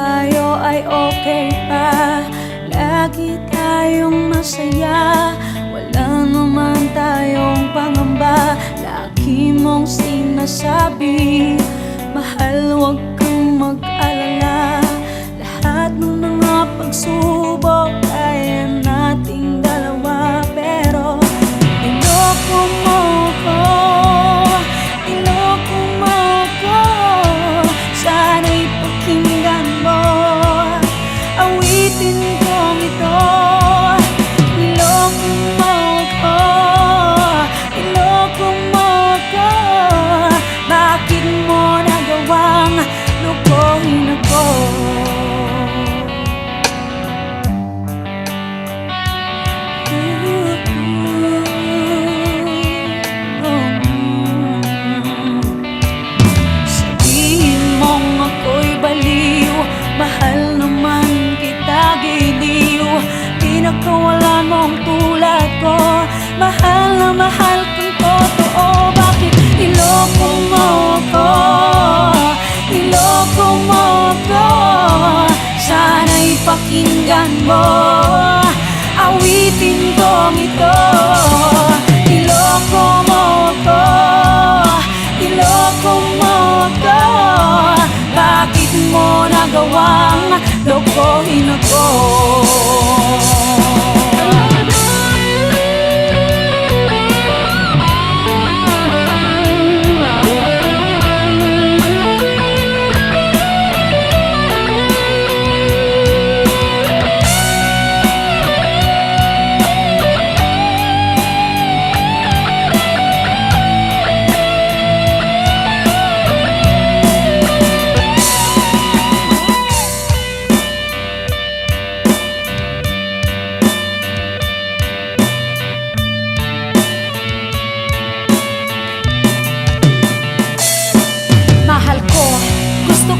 tayo ay okay pa. Lagi tayong masaya, wala naman tayong pangamba. Lagi mong sinasabi, mahal, huwag kang mag-alala. Lahat ng mga pagsubok kaya nating dalawa. Pero niloko mo ko, niloko mo ko. Sana'y pakinggan mo awitin kong ito. Niloko mo ko, niloko mo ko. Bakit mo nagawang lukohin ako? Mahal naman kita, giliw. Pinagkawalan mong tulad ko. Mahal na mahal kang totoo. Bakit niloko mo ko? Niloko mo ko. Sana'y pakinggan mo awitin kong ito. Niloko mo ko, niloko mo ko. Bakit mo nagawang lokohin ako?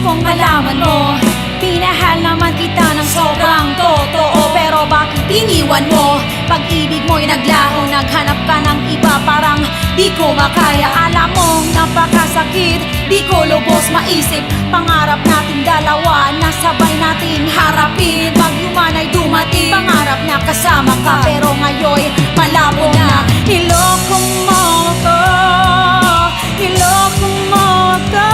Kung malaman mo, pinahal naman kita ng sobrang totoo. Pero bakit iniwan mo? Pag-ibig mo'y naglaho, naghanap ka ng iba. Parang di ko makaya. Alam mong napakasakit, di ko lubos maisip. Pangarap nating dalawa, nasabay nating harapin. Bagyo man ay dumating, pangarap na kasama ka. Pero ngayon, malabo na. Niloko mo ko, niloko mo ko.